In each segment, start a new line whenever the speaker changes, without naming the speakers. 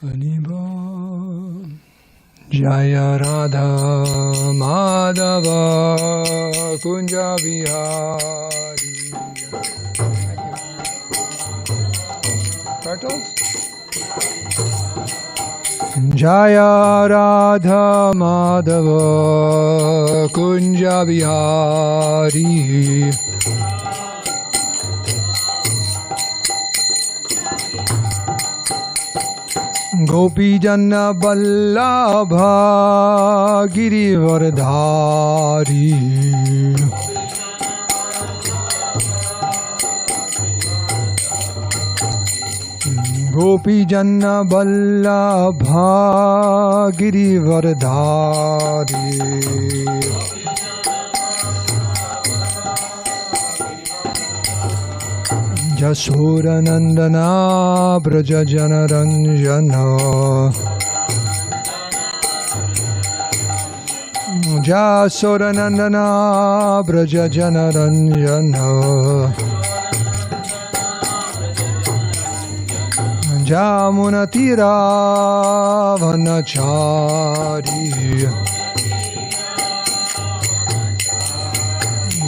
Haribo. Jaya Radha Madhava Kunja Vihari. Turtles? Jaya Radha Madhava Kunja Vihari. Gopi Janna Vallabha Girivardhari. Gopi Janna Vallabha Girivardhari. Jasura Nandana Braja Jana Ranjana. Jasura Nandana Braja Jana Ranjana. Jamuna Tira Vanachari.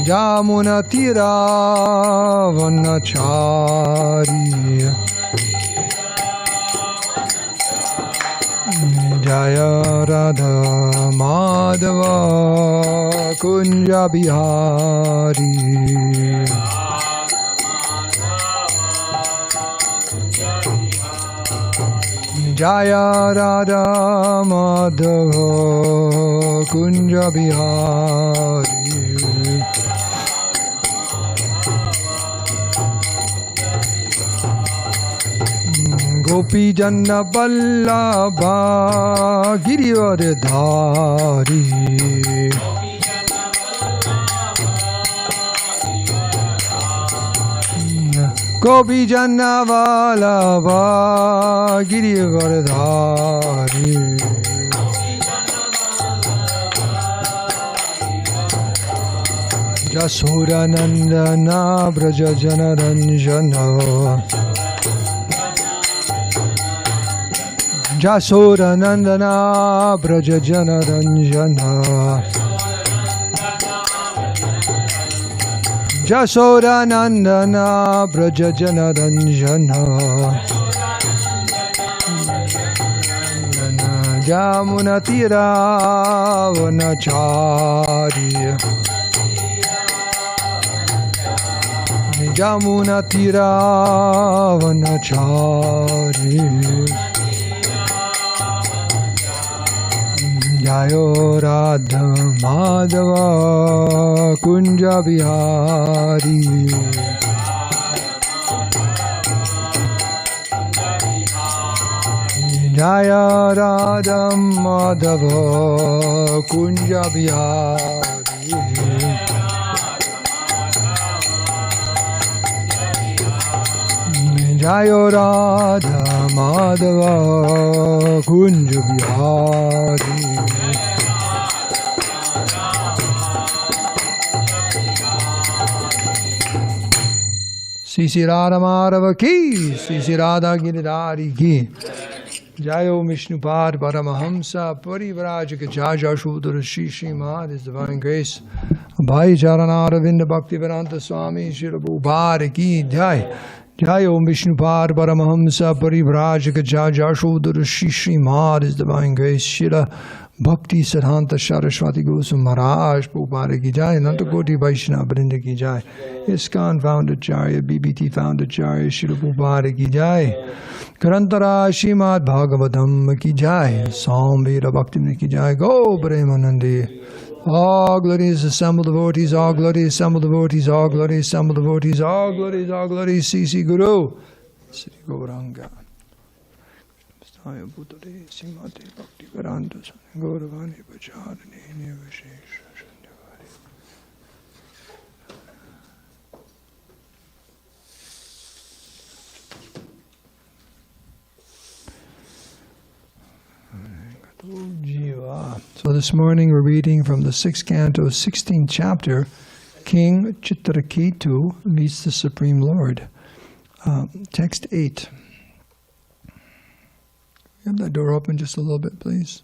Jamuna Tira Vanachari. Jaya Radha Madhava Kunja Bihari. Jaya Radha Madhava Kunja Bihari. Gopi Janna Vallabha Girivardhari. Gopi Janna Vallabha Girivardhari. Jasura Nandana Braja Jana Ranjana. Jasura Nandana Braja Jana Ranjana. Jasura Nandana Braja Jana Ranjana. Jamuna Tira Vanachari. Jamuna Tira Vanachari. Jayo Radha Madhava Kunja Bihari. Jaya Radha Madhava Kunja Bihari. Jayo Radha Madhava Kunja Bihari. Sisi Radha Madhava ki, Sisi Radha Giridhari ki. Jayo Vishnupad Paramahamsa Parivrajaka Jaja Shudra Shri Srimad, His Divine Grace Bhai Charanaravinda Bhaktivedanta Swami Srila Prabhupada ki Jai. Jayo Vishnupad Paramahamsa Parivrajaka Jaja Shudra Shri Srimad, His Divine Grace Srila Bhakti Siddhanta Saraswati Goswami Maharaj Prabhupada ki Jai. Nantakoti Vaishnava Vrinda ki Jai. ISKCON founder Acharya, BBT founder Acharya, Srila Prabhupada ki Jai. Karantara Srimad Bhagavatam ki Jai. Samvira Bhakti ki Jai. Go Premanandi. All glories assemble devotees, all glories assemble devotees, all glories assemble devotees, all glories, CC Guru. Sri Gauranga. Staya Bhutare Simate Bhakti Vedanta Gauravani Pacharani Nivashesha Shandavari. So this morning we're reading from the 6th canto, 16th chapter, King Chitraketu meets the Supreme Lord. Text 8. Have that door open just a little bit, please.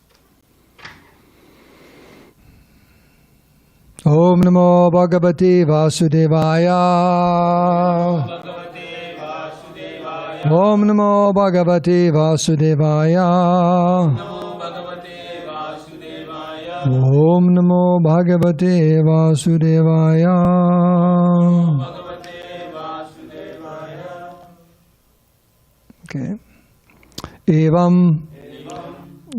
Om Namo Bhagavate Vasudevaya. Om Namo Bhagavate Vasudevaya. Om Namo Bhagavate Vasudevaya. Okay. Evam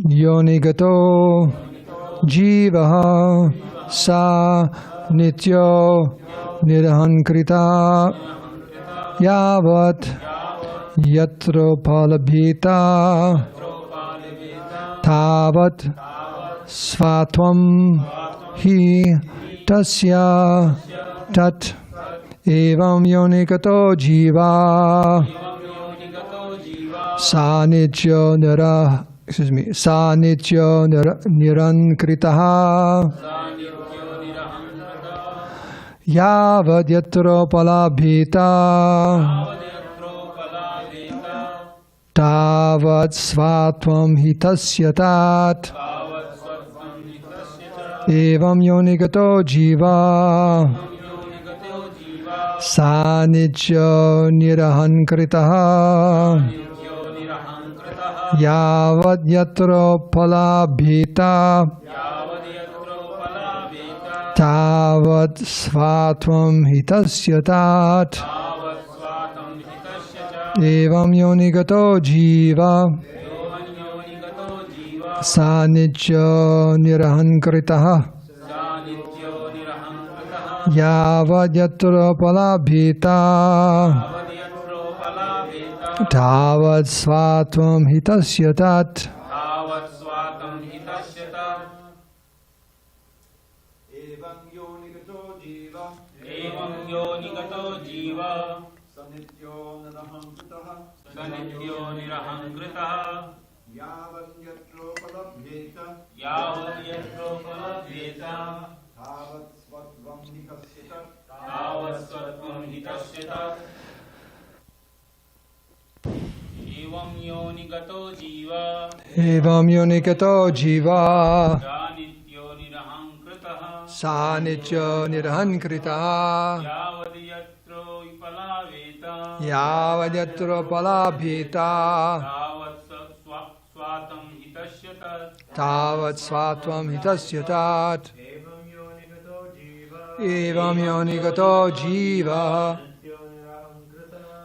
yonigato jivaha sa nityo nirahankrita yavat yatro palabhita tavat svatvam hi tasya tat evam yonigato jiva sanityo nirankritaha yavad yatro palabhita tavat svatvam hitasyatat evam yonigato jiva sanityo nirahankritaha yavad yatro palabhita tavat svatvam hitasyatat evam yonigato jiva sanityo nirahankritaha yavad yatro palabhita tavat svatvam hitasyatat
evam yonigato jiva sanityo nirahankritaha yavat yatro palabhita tavat svatvam hitasyatat
evam yonigato jiva sanityo nirahankritaha yavad yatro palabhita tavat svatvam hitasyatat evam yonigato jiva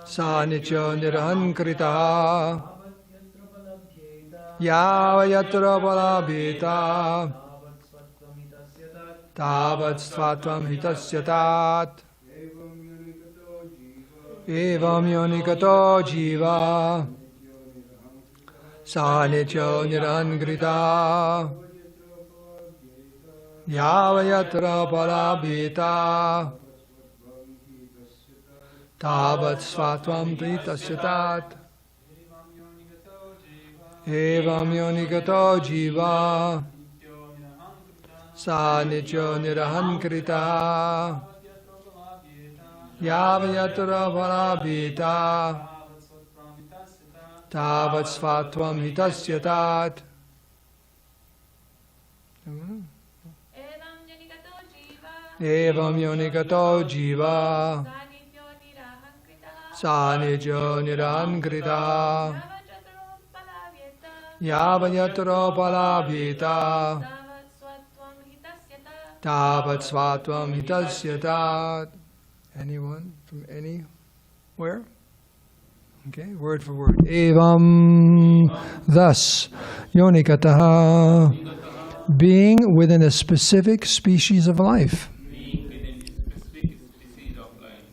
sanityo nirahankritaha yavad yatro palabhita tavat svatvam hitasyatat evam yonigato jiva sanityo nirahankritaha yavad yatro palabhita tavat svatvam hitasyatat evam yonigato jiva sanityo nirahankritaha yavad yatro palabhita tavat svatvam hitasyatat evam yonigato jiva sanityo nirahankritaha yavad yatro palabhita tavat svatvam hitasyatat. Anyone from anywhere? Okay, word for word. Evam, thus, yonikataha, being within a specific species of life.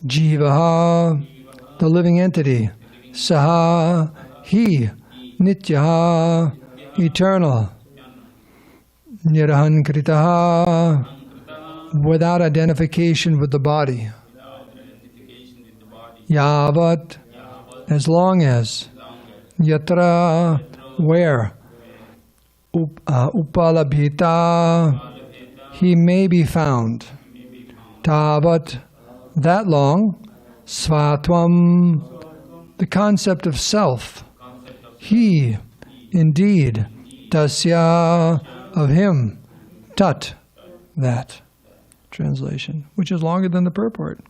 Jivaha, the living entity. Saha, he. Nityaha, eternal. Nirahankritaha, without identification with the body. Yavat, as long as. Yatra, where. Upalabhita, he may be found. Tavat, that long. Svatvam, the concept of self. He, indeed, tasya, of him, tat, that. Translation, which is longer than the purport.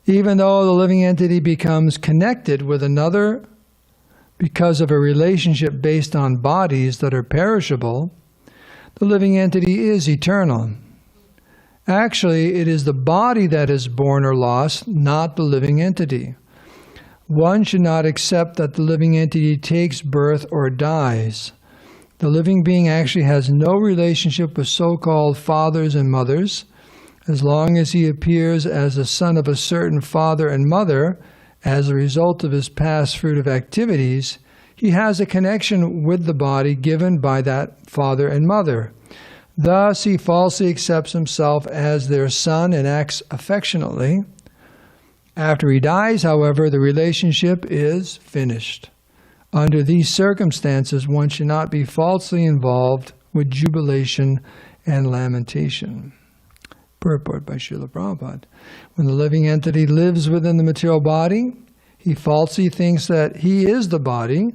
Even though the living entity becomes connected with another because of a relationship based on bodies that are perishable, the living entity is eternal. Actually, it is the body that is born or lost, not the living entity. One should not accept that the living entity takes birth or dies. The living being actually has no relationship with so-called fathers and mothers. As long as he appears as the son of a certain father and mother, as a result of his past fruitive activities, he has a connection with the body given by that father and mother. Thus, he falsely accepts himself as their son and acts affectionately. After he dies, however, the relationship is finished. Under these circumstances, one should not be falsely involved with jubilation and lamentation. Purport by Srila Prabhupada. When the living entity lives within the material body, he falsely thinks that he is the body,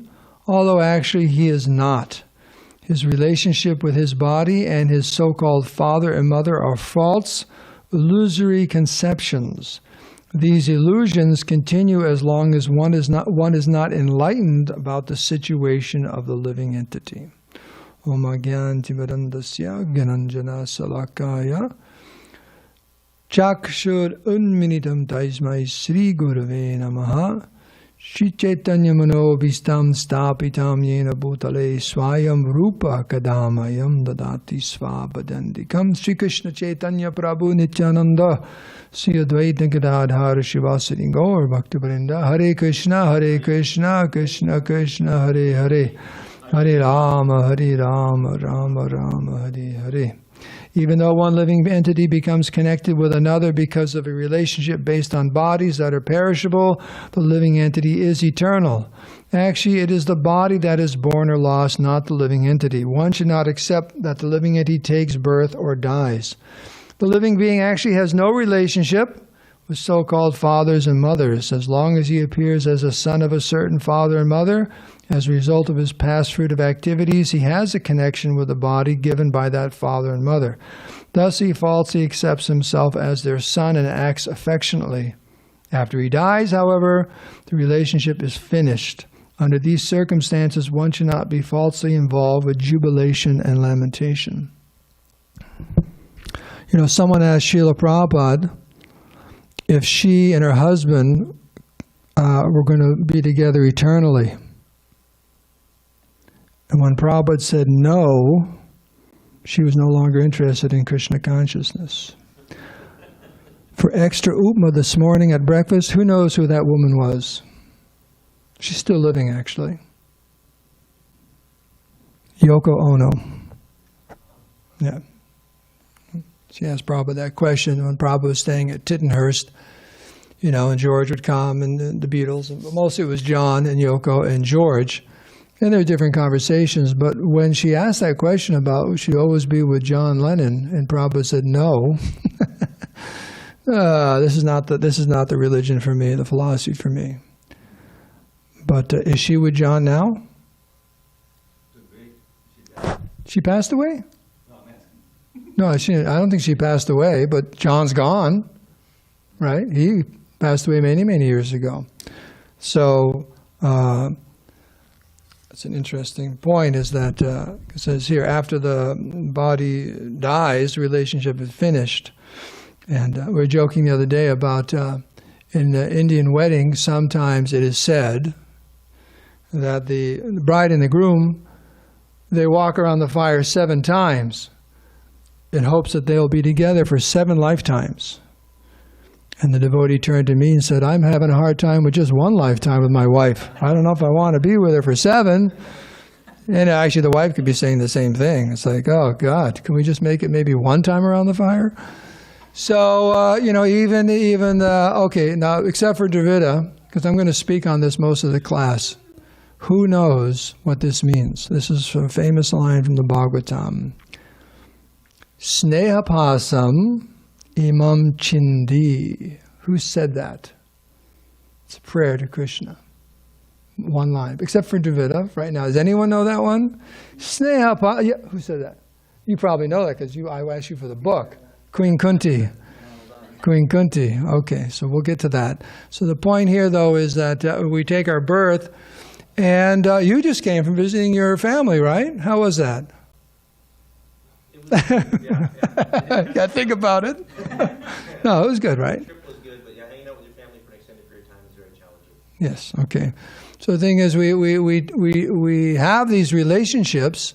although actually he is not. His relationship with his body and his so-called father and mother are false, illusory conceptions. These illusions continue as long as one is not enlightened about the situation of the living entity. Om Agyantimirandasya Gyananjana Salakaya Chakshur Unminitam Taismai Sri Gurave Namaha Shri Chaitanya Mano Vistam Stapitam Yena Bhutale Swayam Rupa Kadamayam Dadati Svabadandikam Sri Krishna Chaitanya Prabhu Nityananda Sri Advaita Gadadhar Shivasari Gaur Bhaktivinoda Hare Krishna Krishna Krishna Hare Hare Hare Rama Rama Rama Hare Hare. Even though one living entity becomes connected with another because of a relationship based on bodies that are perishable, the living entity is eternal. Actually, it is the body that is born or lost, not the living entity. One should not accept that the living entity takes birth or dies. The living being actually has no relationship with so-called fathers and mothers. As long as he appears as a son of a certain father and mother, as a result of his past fruitive activities, he has a connection with the body given by that father and mother. Thus he falsely accepts himself as their son and acts affectionately. After he dies, however, the relationship is finished. Under these circumstances, one should not be falsely involved with jubilation and lamentation. Someone asked Srila Prabhupada if she and her husband were going to be together eternally. And when Prabhupada said no, she was no longer interested in Krishna consciousness. For extra upma this morning at breakfast, who knows who that woman was? She's still living, actually. Yoko Ono. Yeah. She asked Prabhupada that question when Prabhupada was staying at Tittenhurst, and George would come, and the Beatles, and mostly it was John and Yoko and George. And there were different conversations, but when she asked that question about would she always be with John Lennon, and Prabhupada said no, this is not the religion for me, the philosophy for me. But is she with John now? She passed away? No, I don't think she passed away, but John's gone, right? He passed away many, many years ago. So that's an interesting point, is that it says here, after the body dies, the relationship is finished. And we were joking the other day about in Indian weddings, sometimes it is said that the bride and the groom, they walk around the fire 7 times in hopes that they'll be together for 7 lifetimes. And the devotee turned to me and said, I'm having a hard time with just 1 lifetime with my wife. I don't know if I want to be with her for 7. And actually the wife could be saying the same thing. It's like, oh God, can we just make it maybe 1 time around the fire? So, okay, now except for Dravida, because I'm going to speak on this most of the class, who knows what this means? This is a famous line from the Bhagavatam. Snehapasam imam chindi. Who said that? It's a prayer to Krishna. one line, except for Dravida right now. Does anyone know that one? Sneha pa. Yeah, who said that? You probably know that because I asked you for the book. Queen Kunti. Queen Kunti. Okay, so we'll get to that. So the point here, though, is that we take our birth, and you just came from visiting your family, right? How was that? Yeah, think about it. No, it was good, right?
The trip was good, but yeah, hanging out with your family for an extended period of time is very challenging.
Yes. Okay. So the thing is, we have these relationships,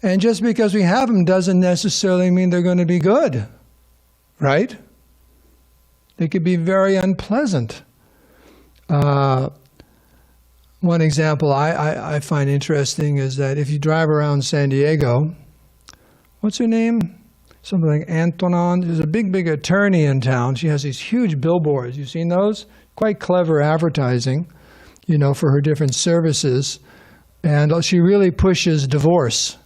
and just because we have them doesn't necessarily mean they're going to be good, right? They could be very unpleasant. One example I find interesting is that if you drive around San Diego, what's her name? Something like Antonin. There's a big attorney in town. She has these huge billboards. You've seen those? Quite clever advertising, for her different services. And she really pushes divorce,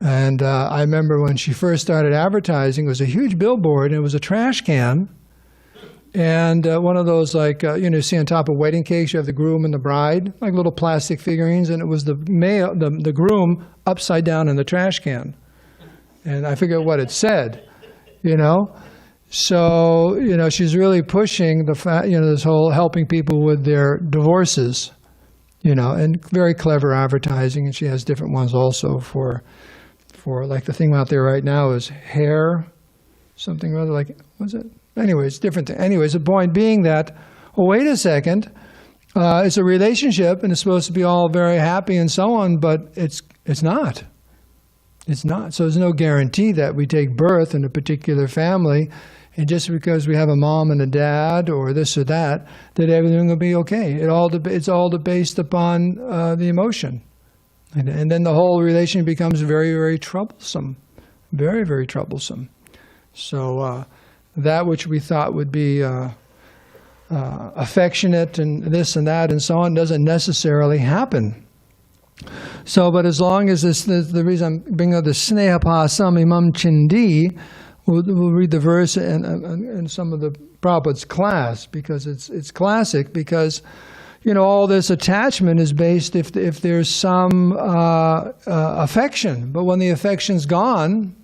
And I remember when she first started advertising, it was a huge billboard, and it was a trash can. And one of those, see on top of wedding cakes, you have the groom and the bride, like little plastic figurines, and it was the groom upside down in the trash can. And I forget what it said, So, she's really pushing the fact, this whole helping people with their divorces, and very clever advertising. And she has different ones also for like the thing out there right now is hair, something rather like, what's it? Anyways, different thing. Anyways, the point being that, wait a second, it's a relationship and it's supposed to be all very happy and so on, but it's not. It's not. So there's no guarantee that we take birth in a particular family, and just because we have a mom and a dad or this or that everything will be okay. It's all based upon the emotion. And then the whole relation becomes very, very troublesome. Very, very troublesome. So that which we thought would be affectionate and this and that and so on doesn't necessarily happen. So, but as long as the reason I'm bringing up the Sneha Pasam Imam Chindi, we'll read the verse in some of the Prabhupada's class, because it's classic, because all this attachment is based if there's some affection. But when the affection's gone,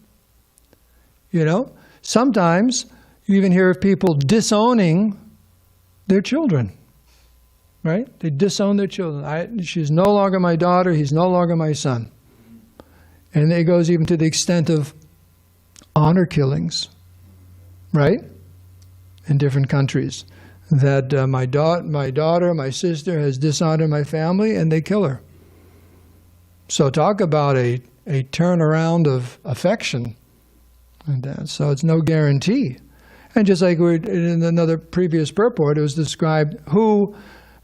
sometimes you even hear of people disowning their children, right? They disown their children. She's no longer my daughter, he's no longer my son. And it goes even to the extent of honor killings, right? In different countries. That my daughter, my sister has dishonored my family, and they kill her. So talk about a turnaround of affection. And so it's no guarantee. And just like in another previous purport, it was described who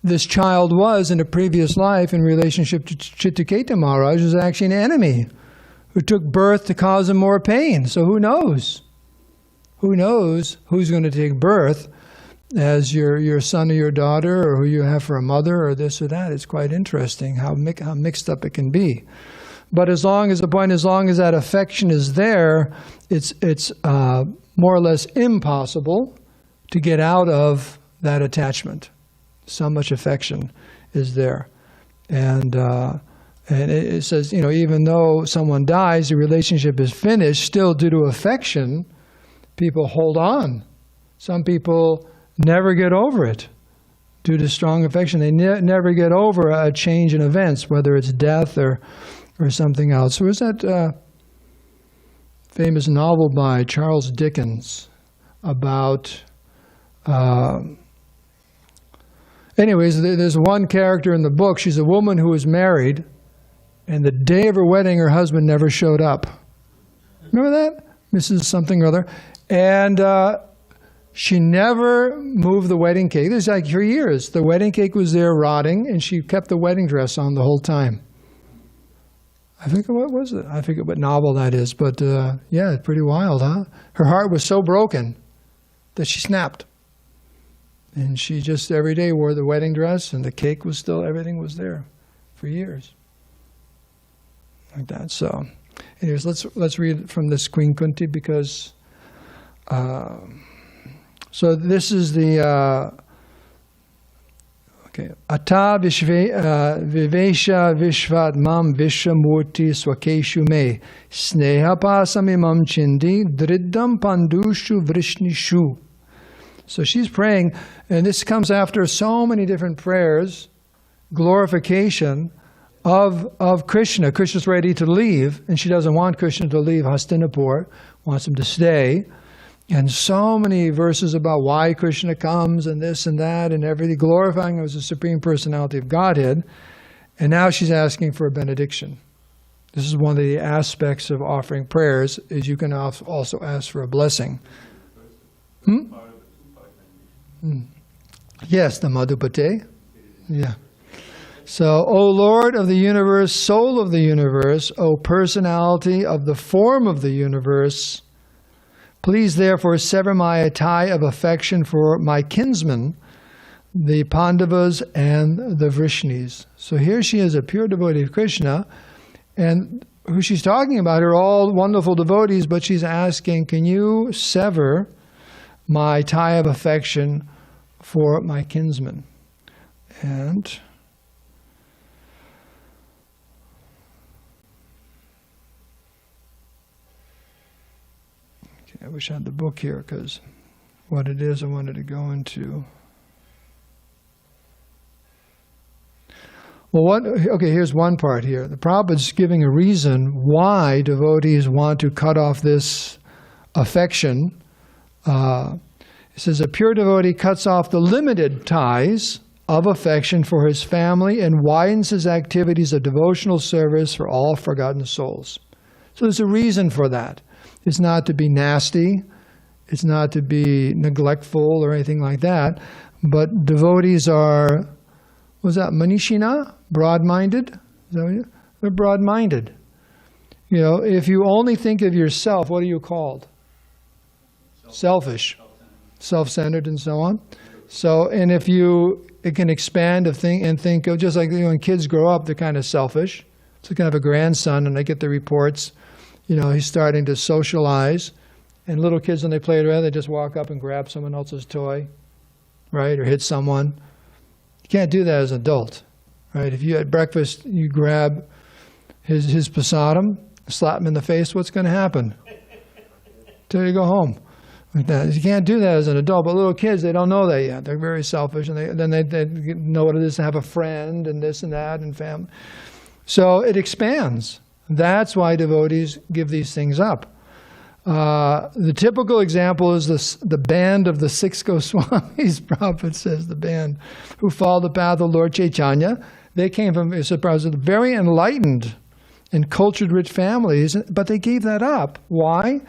this child was in a previous life in relationship to Chitaketa Maharaj was actually an enemy who took birth to cause him more pain. So who knows? Who knows who's going to take birth as your son or your daughter, or who you have for a mother, or this or that. It's quite interesting how mixed up it can be. But as long as that affection is there, it's more or less impossible to get out of that attachment. So much affection is there. And it says, even though someone dies, the relationship is finished, still due to affection, people hold on. Some people never get over it due to strong affection. They never get over a change in events, whether it's death or something else. There was that famous novel by Charles Dickens about... anyways, there's one character in the book. She's a woman who was married, and the day of her wedding, her husband never showed up. Remember that? Mrs. something or other. And she never moved the wedding cake. This is like for years. The wedding cake was there rotting, and she kept the wedding dress on the whole time. I think, what was it? I forget what novel that is, but yeah, pretty wild, huh? Her heart was so broken that she snapped. And she just every day wore the wedding dress, and the cake was still, everything was there for years. Like that. So, anyways, let's read from this Queen Kunti, because so this is the Okay. Ata vivesha vishvatmam vishamurti swakeshu me snehapasamimam chindi driddam pandushu vrishnishu. So she's praying, and this comes after so many different prayers, glorification of Krishna. Krishna's ready to leave, and she doesn't want Krishna to leave Hastinapur, wants him to stay. And so many verses about why Krishna comes and this and that and everything, glorifying him as the Supreme Personality of Godhead. And now she's asking for a benediction. This is one of the aspects of offering prayers, is you can also ask for a blessing. Yes, the Madhupate. Yeah. So, O Lord of the universe, soul of the universe, O personality of the form of the universe, please therefore sever my tie of affection for my kinsmen, the Pandavas and the Vrishnis. So here she is, a pure devotee of Krishna, and who she's talking about are all wonderful devotees, but she's asking, can you sever my tie of affection for my kinsmen? And I wish I had the book here, because what it is I wanted to go into. Well, okay, here's one part here. The Prabhupada's giving a reason why devotees want to cut off this affection. It says, a pure devotee cuts off the limited ties of affection for his family and widens his activities of devotional service for all forgotten souls. So there's a reason for that. It's not to be nasty, it's not to be neglectful or anything like that, but devotees are, what's that, Manishina? Broad-minded? They're broad-minded. You know, if you only think of yourself, what are you called? Selfish. Self-centered and so on. So, and if it can expand and think of, just like when kids grow up, they're kind of selfish. So you can have a grandson and they get the reports, you know, he's starting to socialize, and little kids, when they play around, they just walk up and grab someone else's toy, right, or hit someone. You can't do that as an adult, right? If you at breakfast, you grab his prasadam, slap him in the face, what's going to happen? Till you go home. Like that. You can't do that as an adult, but little kids, they don't know that yet. They're very selfish, and then they know what it is to have a friend and this and that and family. So it expands. That's why devotees give these things up. The typical example is the band of the six Goswamis. Prabhupada says the band who followed the path of Lord Chaitanya. They came from very enlightened and cultured, rich families, but they gave that up. Why?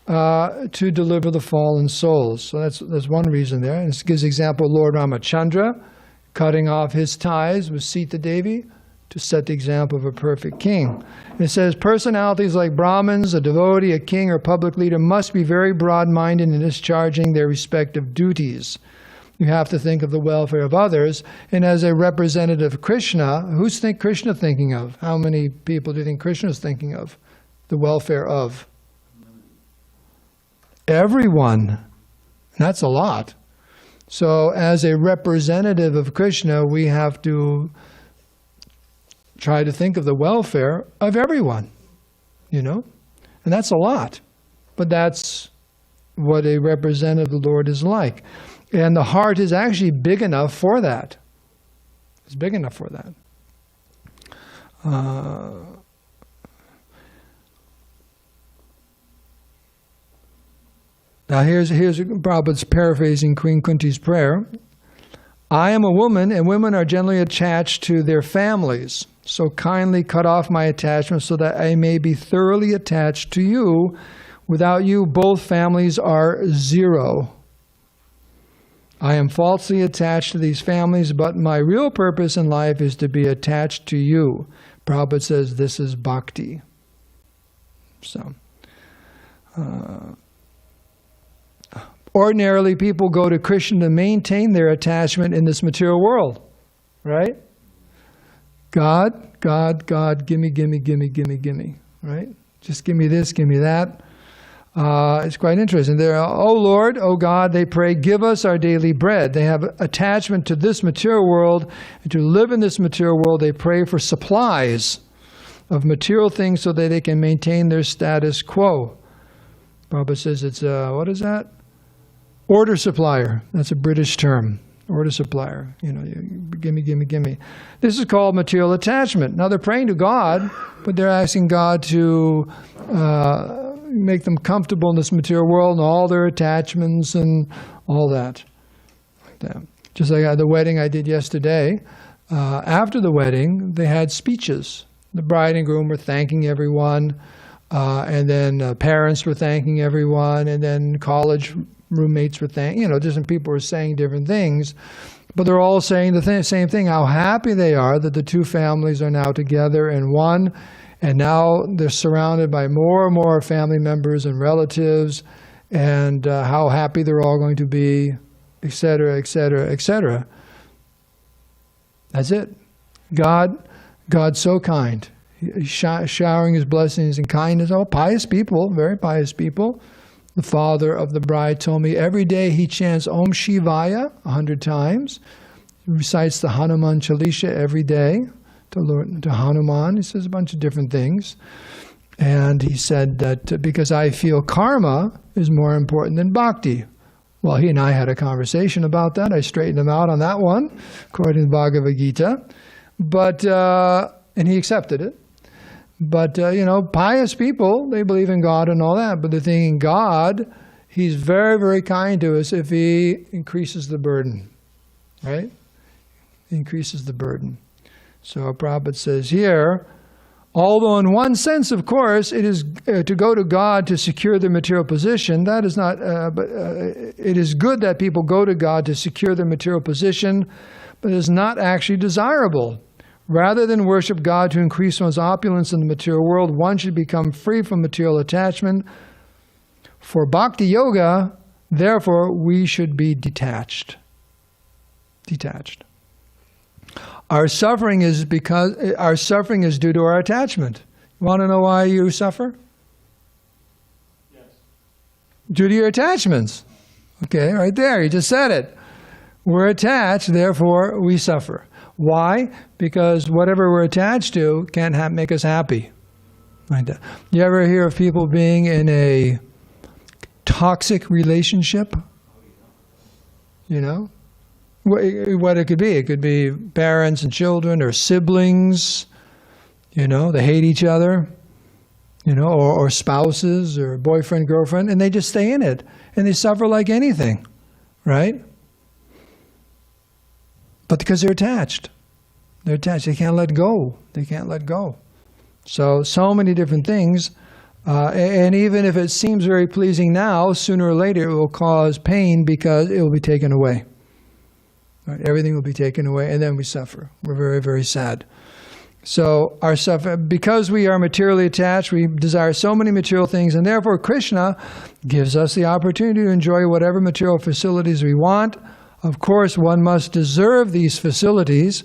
To deliver the fallen souls. So that's one reason there. And this gives example of Lord Ramachandra cutting off his ties with Sita Devi to set the example of a perfect king. And it says, personalities like Brahmins, a devotee, a king, or public leader must be very broad-minded in discharging their respective duties. You have to think of the welfare of others. And as a representative of Krishna, who's Krishna thinking of? How many people do you think Krishna is thinking of? The welfare of? Everyone. That's a lot. So as a representative of Krishna, we have to try to think of the welfare of everyone, you know? And that's a lot. But that's what a representative of the Lord is like. And the heart is actually big enough for that. It's big enough for that. Now here's Prabhupada's paraphrasing Queen Kunti's prayer. I am a woman, and women are generally attached to their families. So kindly cut off my attachment so that I may be thoroughly attached to you. Without you, both families are zero. I am falsely attached to these families, but my real purpose in life is to be attached to you. Prabhupada says this is bhakti. So, ordinarily, people go to Krishna to maintain their attachment in this material world, right? God, God, God, gimme, gimme, gimme, gimme, gimme, right? Just give me this, give me that. It's quite interesting. They're, "Oh Lord, oh God," they pray, "give us our daily bread." They have attachment to this material world, and to live in this material world, they pray for supplies of material things so that they can maintain their status quo. Prabhupada says it's, what is that? Order supplier. That's a British term. Order supplier. You know, gimme, gimme, gimme. This is called material attachment. Now they're praying to God, but they're asking God to make them comfortable in this material world and all their attachments and all that. Like that. Just like at the wedding I did yesterday. After the wedding, they had speeches. The bride and groom were thanking everyone, and then parents were thanking everyone, and then college roommates were thanking, different people were saying different things, but they're all saying the same thing, how happy they are that the two families are now together in one, and now they're surrounded by more and more family members and relatives, and how happy they're all going to be, etc., etc., etc. That's it. God's so kind. He's showering His blessings and kindness. Oh, pious people, very pious people. The father of the bride told me every day he chants Om Shivaya 100 times. He recites the Hanuman Chalisa every day to Hanuman. He says a bunch of different things. And he said that because I feel karma is more important than bhakti. Well, he and I had a conversation about that. I straightened him out on that one, according to the Bhagavad Gita. But, and he accepted it. But, pious people, they believe in God and all that. But they're thinking God, He's very, very kind to us if He increases the burden. Right? He increases the burden. So Prabhupada says here, although in one sense, of course, it is to go to God to secure their material position, that is not, but it is good that people go to God to secure their material position, but it is not actually desirable. Rather than worship God to increase one's opulence in the material world, one should become free from material attachment. For Bhakti Yoga, therefore, we should be detached. Detached. Our suffering is due to our attachment. You want to know why you suffer?
Yes.
Due to your attachments. Okay, right there, you just said it. We're attached, therefore we suffer. Why? Because whatever we're attached to can't make us happy. Like that. You ever hear of people being in a toxic relationship? What it could be. It could be parents and children or siblings. They hate each other. Or spouses or boyfriend, girlfriend, and they just stay in it. And they suffer like anything. Right? But because they're attached. They're attached. They can't let go. They can't let go. So many different things. And even if it seems very pleasing now, sooner or later it will cause pain because it will be taken away. Right? Everything will be taken away, and then we suffer. We're very, very sad. So our suffer, because we are materially attached, we desire so many material things, and therefore Krishna gives us the opportunity to enjoy whatever material facilities we want. Of course, one must deserve these facilities.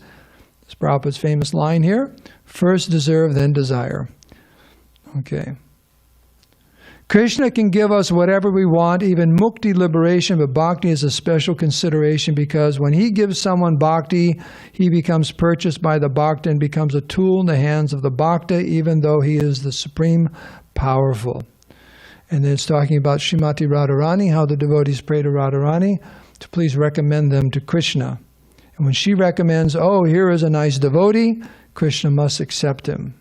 It's Prabhupada's famous line here. First deserve, then desire. Okay. Krishna can give us whatever we want, even mukti, liberation, but bhakti is a special consideration because when He gives someone bhakti, he becomes purchased by the bhakta and becomes a tool in the hands of the bhakta, even though he is the supreme powerful. And then it's talking about Srimati Radharani, how the devotees pray to Radharani to please recommend them to Krishna. And when she recommends, oh, here is a nice devotee, Krishna must accept him.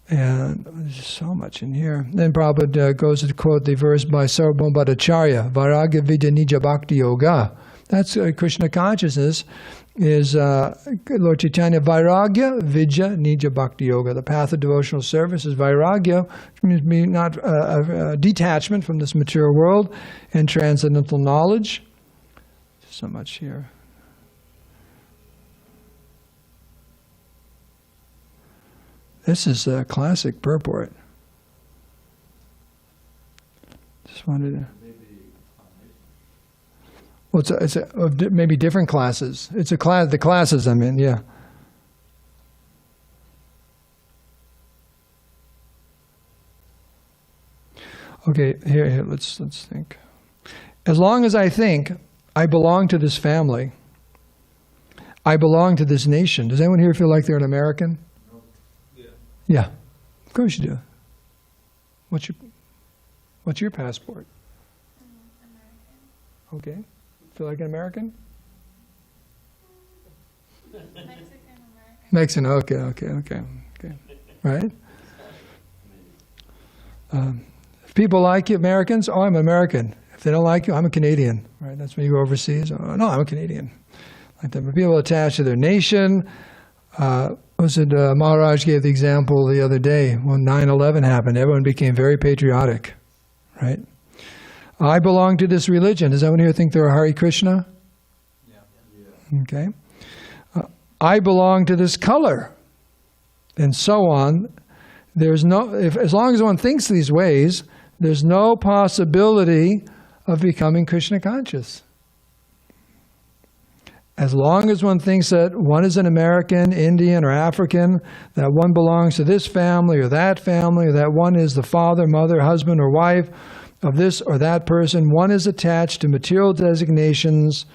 And there's so much in here. Then Prabhupada goes to quote the verse by Sarvabhauma Bhattacharya, Vairagya Vidya Nija Bhakti Yoga. That's Krishna consciousness, is Lord Chaitanya, Vairagya Vidya Nija Bhakti Yoga. The path of devotional service is Vairagya, which means not detachment from this material world, and transcendental knowledge. So much here. This is a classic purport. Just wanted to. Well, it's maybe different classes. It's a class. The classes I'm in, yeah. Okay, here, let's think. As long as I think I belong to this family, I belong to this nation. Does anyone here feel like they're an American?
Yeah.
Yeah, of course you do. What's your passport?
American.
Okay, feel like an American?
Mexican American.
Mexican. Okay. Right. If people like you, Americans, oh, I'm American. If they don't like you, I'm a Canadian. Right. That's when you go overseas. Oh, no, I'm a Canadian. Like that. But people attached to their nation. Maharaj gave the example the other day when 9/11 happened. Everyone became very patriotic, right? I belong to this religion. Does anyone here think they're a Hare Krishna? Yeah. Okay. I belong to this color, and so on. There's no, as long as one thinks these ways, there's no possibility of becoming Krishna conscious. As long as one thinks that one is an American, Indian, or African, that one belongs to this family, or that one is the father, mother, husband, or wife of this or that person, one is attached to material designations.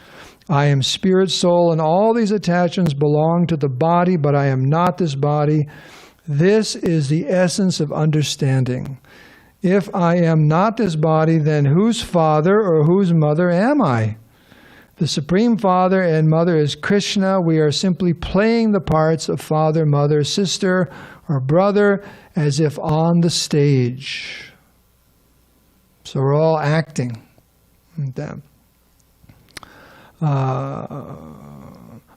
I am spirit, soul, and all these attachments belong to the body, but I am not this body. This is the essence of understanding. If I am not this body, then whose father or whose mother am I? The Supreme Father and Mother is Krishna. We are simply playing the parts of father, mother, sister, or brother as if on the stage. So we're all acting with them.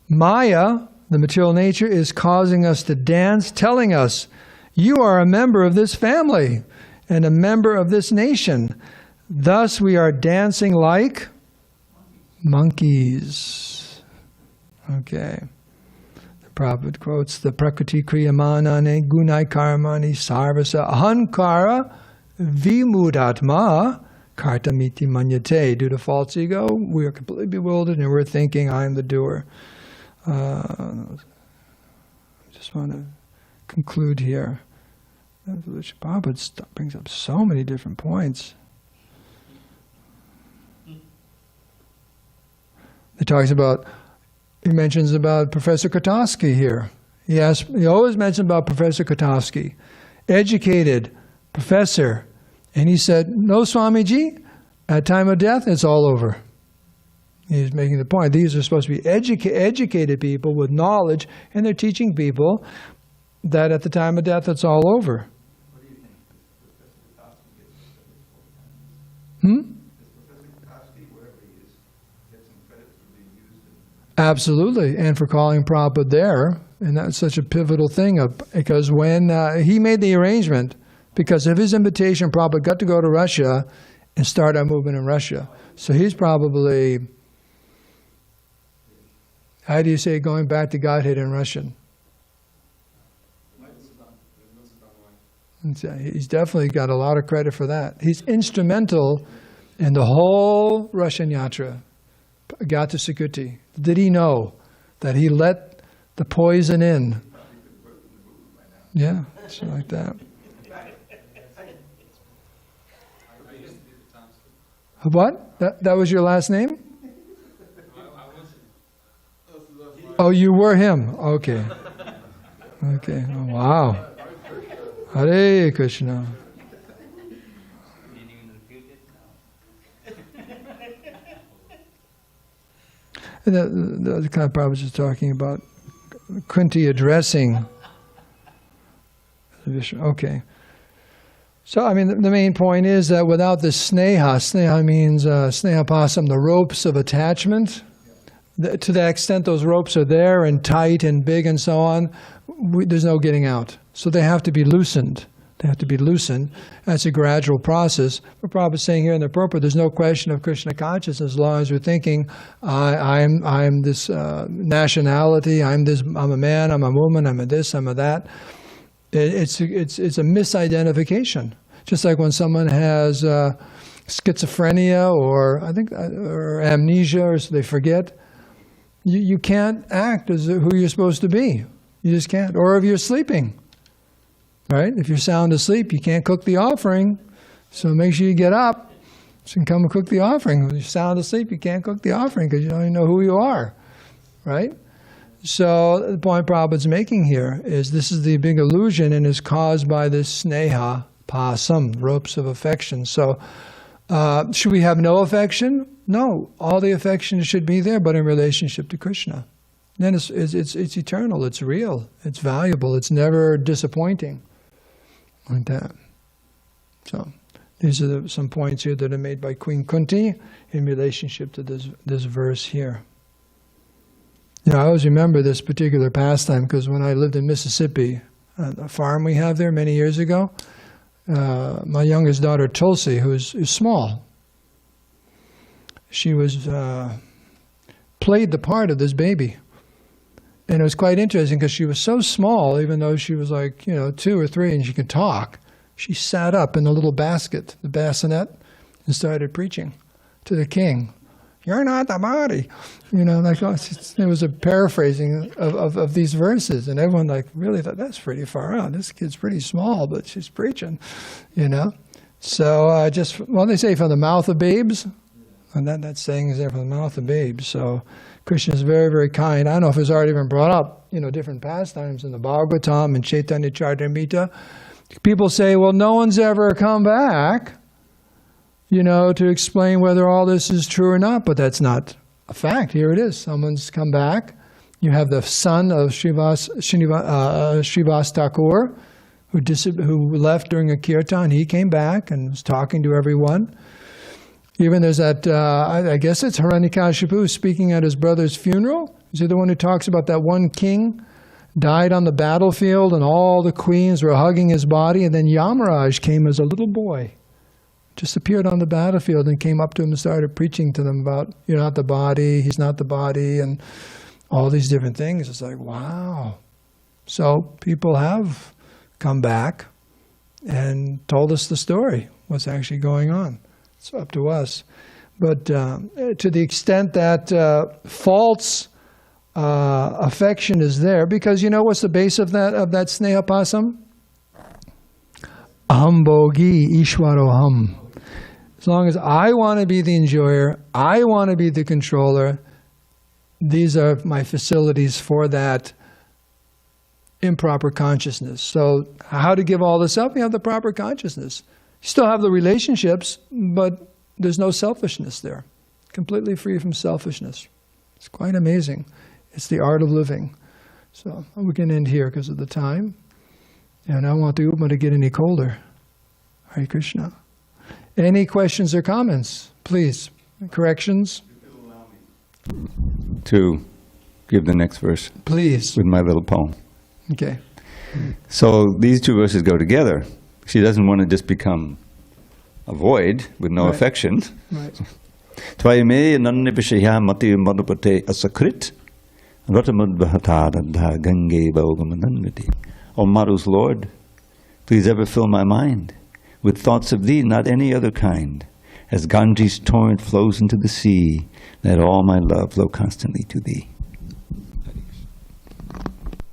Maya, the material nature, is causing us to dance, telling us, you are a member of this family and a member of this nation. Thus we are dancing like monkeys. Okay. The Prabhupada quotes the Prakriti Kriyamanane Gunai Karmani Sarvasa Ahankara Vimudatma Kartamiti Manyate. Due to false ego, we are completely bewildered and we're thinking, I am the doer. I just want to conclude here. Prabhupada brings up so many different points. He mentions about Professor Kotowski here. He always mentions about Professor Kotowski, educated professor. And he said, no, Swamiji, at time of death, it's all over. He's making the point. These are supposed to be educated people with knowledge, and they're teaching people that at the time of death, it's all over.
What do you think? Does Professor Kotowski get some credit for it? Does Professor Kotowski, wherever he is, get some credit for being used?
Absolutely, and for calling Prabhupada there. And that's such a pivotal thing, because when he made the arrangement, because of his invitation, Prabhupada got to go to Russia and start our movement in Russia. So he's probably, how do you say going back to Godhead in Russian? He's definitely got a lot of credit for that. He's instrumental in the whole Russian yatra, Gata Sikuti. Did he know that he let the poison in? Yeah, something like that. What? That was your last name? Oh, you were him. Okay. Okay. Oh, wow. Hare Krishna. And the kind of Prabhupada is talking about Kunti addressing the Vishnu. Okay. So, I mean, the main point is that without the sneha means sneha pasam, the ropes of attachment, to that extent those ropes are there and tight and big and so on, there's no getting out. So they have to be loosened. They have to be loosened. That's a gradual process. But Prabhupada is saying here in the purport, there's no question of Krishna consciousness as long as we're thinking, I'm this nationality, I'm a man, I'm a woman, I'm a this, I'm a that. It's a misidentification. Just like when someone has schizophrenia or amnesia, or so they forget, you can't act as who you're supposed to be. You just can't. Or if you're sleeping, right? If you're sound asleep, you can't cook the offering. So make sure you get up so you can come and cook the offering. When you're sound asleep, you can't cook the offering because you don't even know who you are, right? So the point Prabhupada's making here is this is the big illusion and is caused by this sneha pasam, ropes of affection. So should we have no affection? No. All the affection should be there, but in relationship to Krishna. Then it's eternal, it's real, it's valuable, it's never disappointing. Like that. So these are some points here that are made by Queen Kunti in relationship to this verse here. I always remember this particular pastime because when I lived in Mississippi, a farm we have there many years ago, my youngest daughter Tulsi, who's small, she was played the part of this baby. And it was quite interesting because she was so small, even though she was like, 2 or 3 and she could talk. She sat up in the little basket, the bassinet, and started preaching to the king. You're not the body. It was a paraphrasing of these verses. And everyone really thought, that's pretty far out. This kid's pretty small, but she's preaching, So they say from the mouth of babes. And that saying is there from the mouth of babes. So Krishna is very, very kind. I don't know if it's already been brought up, different pastimes in the Bhagavatam and Chaitanya Charitamrita. People say, well, no one's ever come back, to explain whether all this is true or not. But that's not a fact. Here it is. Someone's come back. You have the son of Srivas Thakur, who left during a kirtan. He came back and was talking to everyone. Even there's that, I guess it's Hiranyakashipu speaking at his brother's funeral. Is he the one who talks about that one king died on the battlefield and all the queens were hugging his body, and then Yamaraj came as a little boy, just appeared on the battlefield and came up to him and started preaching to them about, you're not the body, he's not the body, and all these different things. It's like, wow. So people have come back and told us the story, what's actually going on. It's up to us. But to the extent that false affection is there, because what's the base of that sneha pasam? Aham bhogi ishwaroham. As long as I want to be the enjoyer, I want to be the controller, these are my facilities for that improper consciousness. So how to give all this up? You have the proper consciousness. You still have the relationships, but there's no selfishness there. Completely free from selfishness. It's quite amazing. It's the art of living. So we can end here because of the time. And I don't want the Upa to get any colder. Hare Krishna. Any questions or comments? Please. Corrections?
To give the next verse.
Please.
With my little poem.
Okay.
So these two verses go together. She doesn't want to just become a void with no affection.
Right.
Tvayame nannipishaya mati madhupate asakrit ratamudbhatarandha gange bhogamanandati. O Madhu's Lord, please ever fill my mind with thoughts of Thee, not any other kind. As Ganges torrent flows into the sea, let all my love flow constantly to Thee.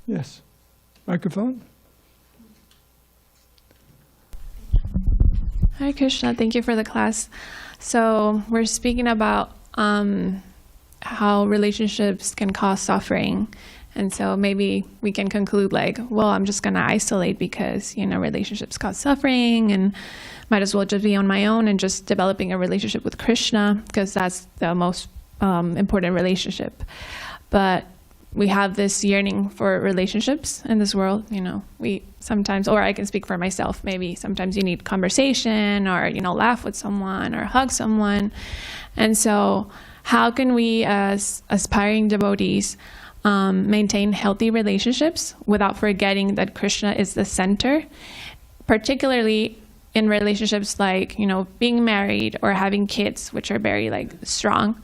Yes. Microphone?
Hi Krishna, thank you for the class. So we're speaking about how relationships can cause suffering. And so maybe we can conclude I'm just going to isolate because, relationships cause suffering and might as well just be on my own and just developing a relationship with Krishna because that's the most important relationship. But we have this yearning for relationships in this world. We sometimes, or I can speak for myself, maybe sometimes you need conversation or, laugh with someone or hug someone. And so how can we as aspiring devotees maintain healthy relationships without forgetting that Krishna is the center, particularly in relationships like, being married or having kids, which are very strong.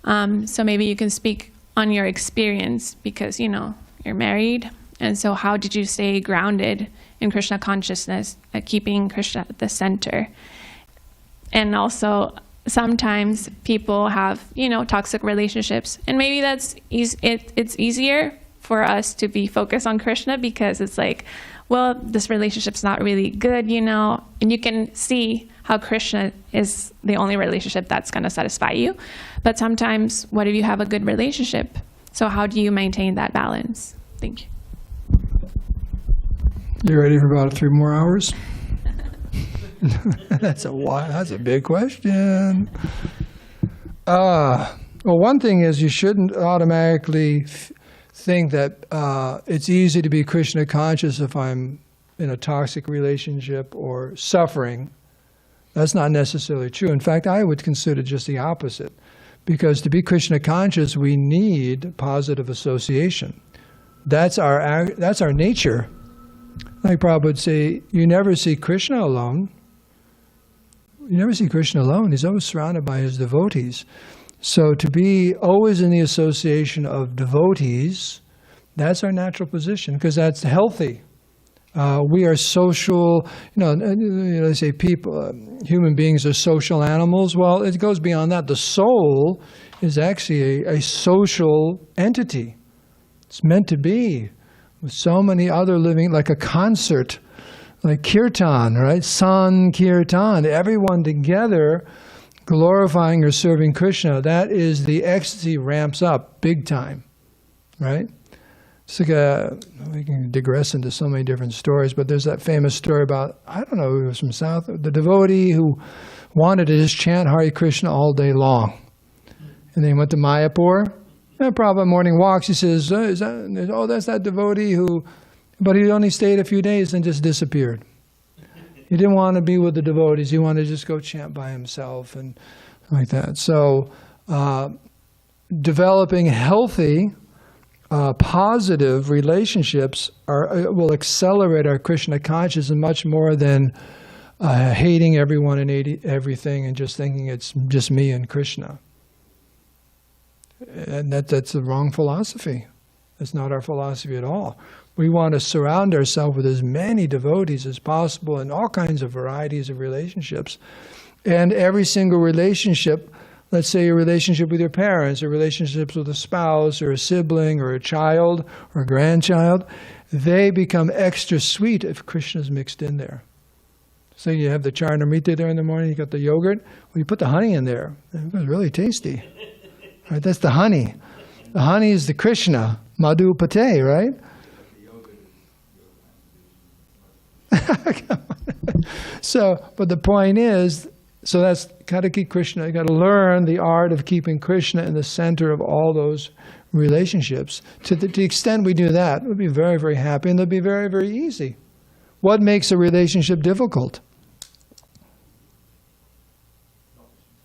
So maybe you can speak on your experience because, you're married. And so how did you stay grounded in Krishna consciousness, keeping Krishna at the center? And also sometimes people have, toxic relationships, and maybe it's easier for us to be focused on Krishna because it's well, this relationship's not really good, you know, and you can see how Krishna is the only relationship that's going to satisfy you. But sometimes, what if you have a good relationship? So how do you maintain that balance? Thank you.
You ready for about 3 more hours? That's a big question. Well, one thing is you shouldn't automatically think that it's easy to be Krishna conscious if I'm in a toxic relationship or suffering. That's not necessarily true. In fact, I would consider just the opposite. Because to be Krishna conscious, we need positive association. That's our nature. Like Prabhupada would say, you never see Krishna alone. You never see Krishna alone. He's always surrounded by his devotees. So to be always in the association of devotees, that's our natural position, because that's healthy. We are social, they say human beings are social animals. Well, it goes beyond that. The soul is actually a social entity. It's meant to be with so many other living, like a concert, like kirtan, right? Sankirtan, everyone together glorifying or serving Krishna. That is, the ecstasy ramps up big time, right? It's like we can digress into so many different stories, but there's that famous story about, I don't know, it was from South, the devotee who wanted to just chant Hare Krishna all day long. And then he went to Mayapur. And Prabhupada morning walks, he says, that's that devotee who, but he only stayed a few days and just disappeared. He didn't want to be with the devotees. He wanted to just go chant by himself and like that. So developing healthy, positive relationships will accelerate our Krishna consciousness much more than hating everyone and everything and just thinking it's just me and Krishna. And that's the wrong philosophy. That's not our philosophy at all. We want to surround ourselves with as many devotees as possible in all kinds of varieties of relationships. And every single relationship, let's say a relationship with your parents, or relationships with a spouse, or a sibling, or a child, or a grandchild, they become extra sweet if Krishna's mixed in there. So you have the charnamrita there in the morning, you got the yogurt, well, you put the honey in there. It was really tasty. Right, that's the honey. The honey is the Krishna, Madhu Pate, right? But the point is, so that's got to keep Krishna. You got to learn the art of keeping Krishna in the center of all those relationships. To the extent we do that, we'll be very, very happy, and they'll be very, very easy. What makes a relationship difficult?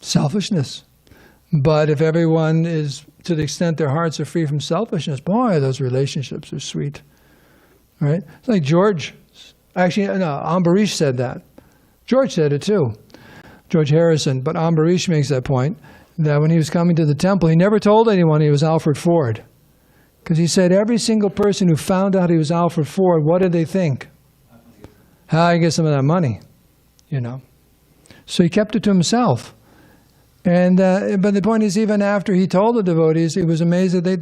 Selfishness. But if everyone is, to the extent their hearts are free from selfishness, boy, those relationships are sweet. Right? It's like George. Actually, no, Ambarish said that. George said it too. George Harrison. But Ambarish makes that point, that when he was coming to the temple, he never told anyone he was Alfred Ford. Because he said every single person who found out he was Alfred Ford, what did they think? How I get some of that money, So he kept it to himself. And but the point is, even after he told the devotees, he was amazed that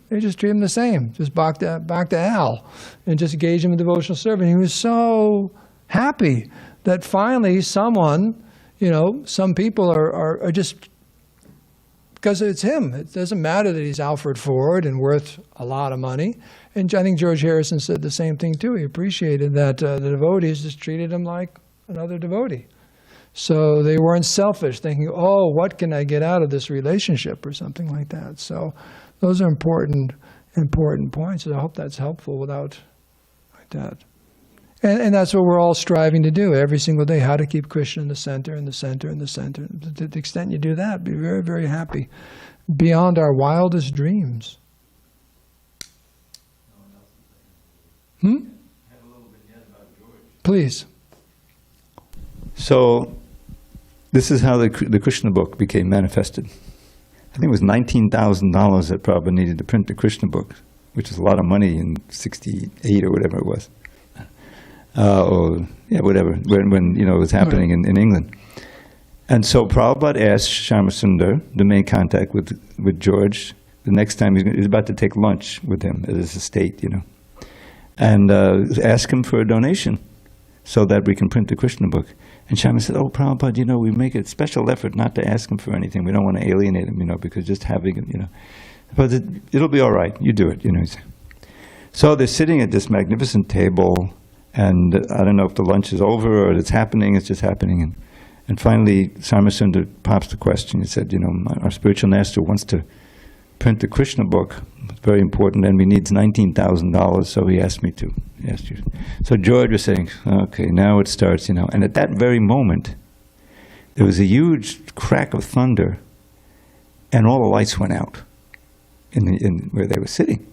they just treat him the same, just back to Al, and just engage him in devotional service. He was so happy that finally someone, some people are just, because it's him. It doesn't matter that he's Alfred Ford and worth a lot of money. And I think George Harrison said the same thing too. He appreciated that the devotees just treated him like another devotee. So they weren't selfish, thinking, oh, what can I get out of this relationship or something like that. So those are important points. And I hope that's helpful like that. And that's what we're all striving to do every single day, how to keep Krishna in the center, in the center, in the center. To the extent you do that, be very, very happy, beyond our wildest dreams. Please.
So, this is how the Krishna book became manifested. I think it was $19,000 that Prabhupada needed to print the Krishna book, which is a lot of money in '68 or whatever it was. Whatever, when it was happening in England. And so Prabhupada asked Shyamasundar to make contact with George the next time he's about to take lunch with him at his estate, and ask him for a donation so that we can print the Krishna book. And Shyama said, oh, Prabhupada, we make a special effort not to ask him for anything. We don't want to alienate him, because just having it, But it'll be all right. You do it, So they're sitting at this magnificent table, and I don't know if the lunch is over or it's happening. It's just happening. And finally, Sarmasundar pops the question. He said, our spiritual master wants to print the Krishna book. It's very important, and we need $19,000, so he asked me to. He asked you. So George was saying, okay, now it starts, And at that very moment, there was a huge crack of thunder, and all the lights went out in where they were sitting.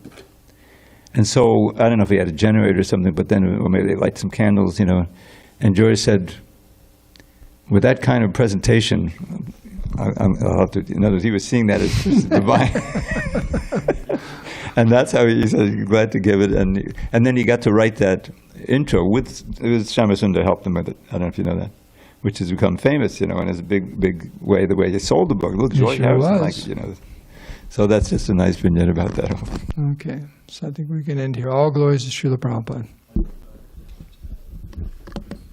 And so, I don't know if he had a generator or something, but then, or maybe they light some candles, And George said, with that kind of presentation, I'll have to, in other words, he was seeing that as divine. And that's how he said, he's glad to give it. And then he got to write that intro with Shyamasundar helped him with it. I don't know if you know that. Which has become famous, and is a big way, the way they sold the book. Look, George Harrison liked it, So that's just a nice vignette about that.
Okay, so I think we can end here. All glories to Srila Prabhupada.